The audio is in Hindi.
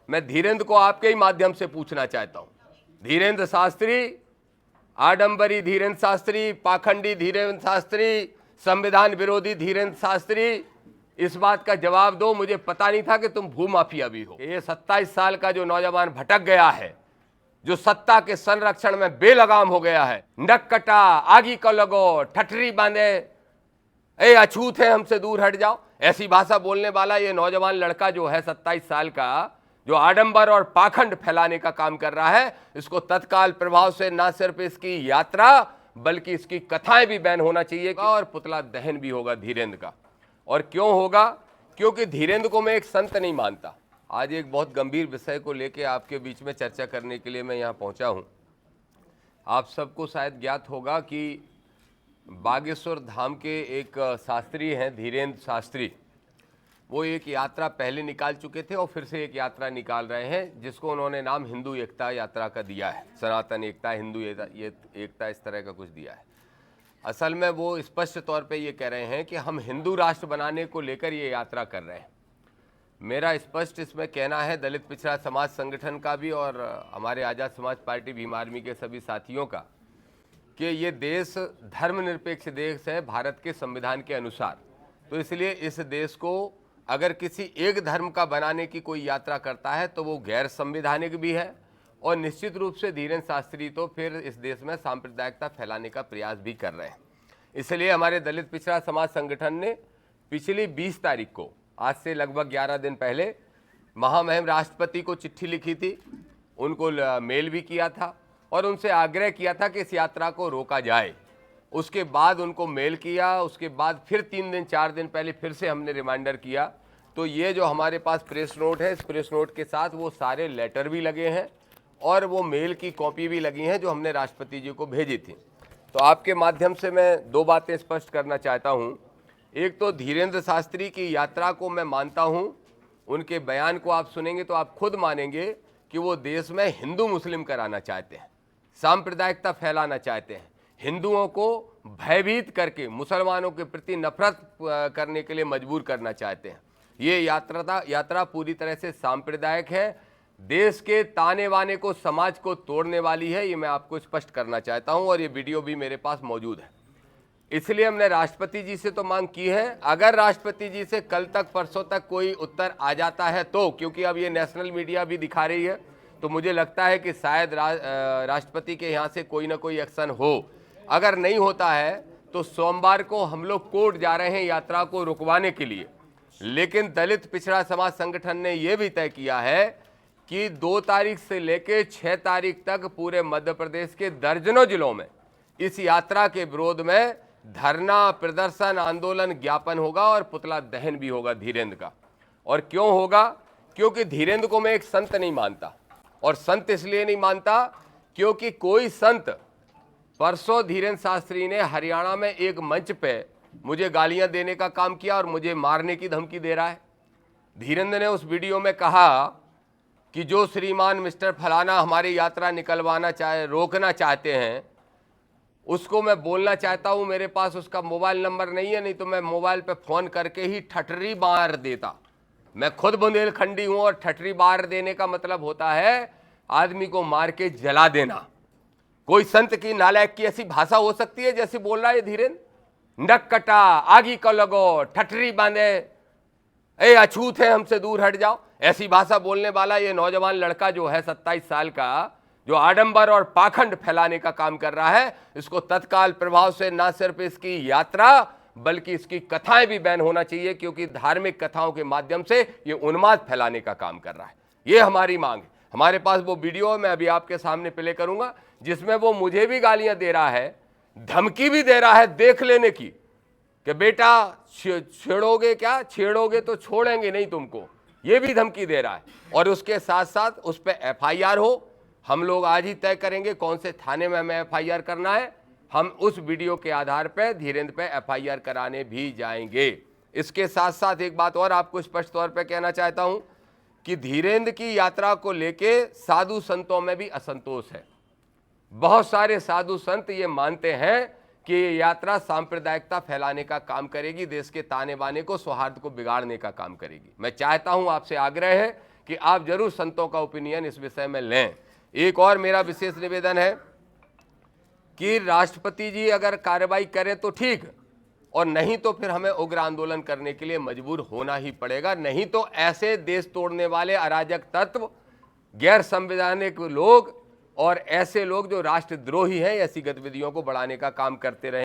मैं धीरेन्द्र को आपके ही माध्यम से पूछना चाहता हूं, धीरेन्द्र शास्त्री, आडंबरी धीरेन्द्र शास्त्री, पाखंडी धीरेन्द्र शास्त्री, संविधान विरोधी धीरेन्द्र शास्त्री, इस बात का जवाब दो। मुझे पता नहीं था कि तुम भूमाफिया भी हो। ये 27 साल का जो नौजवान भटक गया है, जो सत्ता के संरक्षण में बेलगाम हो गया है, नक कटा आगी को लगो, ठठरी बांधे, ए अछूत है हमसे दूर हट जाओ, ऐसी भाषा बोलने वाला ये नौजवान लड़का जो है 27 साल का, जो आडंबर और पाखंड फैलाने का काम कर रहा है, इसको तत्काल प्रभाव से न सिर्फ इसकी यात्रा बल्कि इसकी कथाएं भी बैन होना चाहिए और पुतला दहन भी होगा धीरेन्द्र का। और क्यों होगा? क्योंकि धीरेन्द्र को मैं एक संत नहीं मानता। आज एक बहुत गंभीर विषय को लेकर आपके बीच में चर्चा करने के लिए मैं यहाँ पहुँचा हूँ। आप सबको शायद ज्ञात होगा कि बागेश्वर धाम के एक शास्त्री हैं धीरेन्द्र शास्त्री, वो एक यात्रा पहले निकाल चुके थे और फिर से एक यात्रा निकाल रहे हैं, जिसको उन्होंने नाम हिंदू एकता यात्रा का दिया है। सनातन एकता, हिंदू एकता, इस तरह का कुछ दिया है। असल में वो स्पष्ट तौर पे ये कह रहे हैं कि हम हिंदू राष्ट्र बनाने को लेकर ये यात्रा कर रहे हैं। मेरा स्पष्ट इसमें कहना है, दलित पिछड़ा समाज संगठन का भी और हमारे आज़ाद समाज पार्टी भीम आर्मी के सभी साथियों का, कि ये देश धर्मनिरपेक्ष देश है भारत के संविधान के अनुसार। तो इसलिए इस देश को अगर किसी एक धर्म का बनाने की कोई यात्रा करता है तो वो गैर संवैधानिक भी है, और निश्चित रूप से धीरेन्द्र शास्त्री तो फिर इस देश में सांप्रदायिकता फैलाने का प्रयास भी कर रहे हैं। इसलिए हमारे दलित पिछड़ा समाज संगठन ने पिछली 20 तारीख को, आज से लगभग 11 दिन पहले, महामहिम राष्ट्रपति को चिट्ठी लिखी थी, उनको मेल भी किया था और उनसे आग्रह किया था कि इस यात्रा को रोका जाए। उसके बाद उनको मेल किया, उसके बाद फिर 3 दिन 4 दिन पहले फिर से हमने रिमाइंडर किया। तो ये जो हमारे पास प्रेस नोट है, इस प्रेस नोट के साथ वो सारे लेटर भी लगे हैं और वो मेल की कॉपी भी लगी हैं जो हमने राष्ट्रपति जी को भेजी थी। तो आपके माध्यम से मैं 2 बातें स्पष्ट करना चाहता हूँ। एक तो धीरेन्द्र शास्त्री की यात्रा को मैं मानता हूँ, उनके बयान को आप सुनेंगे तो आप खुद मानेंगे कि वो देश में हिंदू मुस्लिम कराना चाहते हैं, सांप्रदायिकता फैलाना चाहते हैं, हिंदुओं को भयभीत करके मुसलमानों के प्रति नफरत करने के लिए मजबूर करना चाहते हैं। ये यात्रा पूरी तरह से सांप्रदायिक है, देश के ताने बाने को, समाज को तोड़ने वाली है। ये मैं आपको स्पष्ट करना चाहता हूं और ये वीडियो भी मेरे पास मौजूद है। इसलिए हमने राष्ट्रपति जी से तो मांग की है। अगर राष्ट्रपति जी से कल तक परसों तक कोई उत्तर आ जाता है तो, क्योंकि अब ये नेशनल मीडिया भी दिखा रही है, तो मुझे लगता है कि शायद राष्ट्रपति के यहाँ से कोई ना कोई एक्शन हो। अगर नहीं होता है तो सोमवार को हम लोग कोर्ट जा रहे हैं यात्रा को रुकवाने के लिए। लेकिन दलित पिछड़ा समाज संगठन ने यह भी तय किया है कि 2 तारीख से लेकर 6 तारीख तक पूरे मध्य प्रदेश के दर्जनों जिलों में इस यात्रा के विरोध में धरना, प्रदर्शन, आंदोलन, ज्ञापन होगा और पुतला दहन भी होगा धीरेन्द्र का। और क्यों होगा? क्योंकि धीरेन्द्र को मैं एक संत नहीं मानता, और संत इसलिए नहीं मानता क्योंकि कोई संत, परसों धीरेन्द्र शास्त्री ने हरियाणा में एक मंच पे मुझे गालियां देने का काम किया और मुझे मारने की धमकी दे रहा है। धीरेन्द्र ने उस वीडियो में कहा कि जो श्रीमान मिस्टर फलाना हमारी यात्रा रोकना चाहते हैं, उसको मैं बोलना चाहता हूं, मेरे पास उसका मोबाइल नंबर नहीं है, नहीं तो मैं मोबाइल पे फोन करके ही ठठरी मार देता। मैं खुद बुंदेलखंडी हूं और ठठरी मार देने का मतलब होता है आदमी को मार के जला देना। कोई संत की, नालायक की ऐसी भाषा हो सकती है जैसी बोल रहा है धीरेन्द्र? नक कटा आगी को लगो, ठठरी बांधे, ए अछूत है हमसे दूर हट जाओ, ऐसी भाषा बोलने वाला ये नौजवान लड़का जो है 27 साल का, जो आडंबर और पाखंड फैलाने का काम कर रहा है, इसको तत्काल प्रभाव से न सिर्फ इसकी यात्रा बल्कि इसकी कथाएं भी बैन होना चाहिए, क्योंकि धार्मिक कथाओं के माध्यम से ये उन्माद फैलाने का काम कर रहा है। ये हमारी मांग है। हमारे पास वो वीडियो मैं अभी आपके सामने प्ले करूंगा जिसमें वो मुझे भी गालियां दे रहा है, धमकी भी दे रहा है देख लेने की, कि बेटा छेड़ोगे तो छोड़ेंगे नहीं तुमको, ये भी धमकी दे रहा है। और उसके साथ साथ उस पर FIR हो। हम लोग आज ही तय करेंगे कौन से थाने में हमें FIR करना है। हम उस वीडियो के आधार पर धीरेन्द्र पे FIR कराने भी जाएंगे। इसके साथ साथ एक बात और आपको स्पष्ट तौर पर कहना चाहता हूं कि धीरेन्द्र की यात्रा को लेके साधु संतों में भी असंतोष है। बहुत सारे साधु संत ये मानते हैं कि ये यात्रा सांप्रदायिकता फैलाने का काम करेगी, देश के ताने बाने को, सौहार्द को बिगाड़ने का काम करेगी। मैं चाहता हूं, आपसे आग्रह है कि आप जरूर संतों का ओपिनियन इस विषय में लें। एक और मेरा विशेष निवेदन है कि राष्ट्रपति जी अगर कार्रवाई करें तो ठीक, और नहीं तो फिर हमें उग्र आंदोलन करने के लिए मजबूर होना ही पड़ेगा। नहीं तो ऐसे देश तोड़ने वाले अराजक तत्व, गैर संवैधानिक लोग और ऐसे लोग जो राष्ट्रद्रोही हैं, ऐसी गतिविधियों को बढ़ाने का काम करते रहे।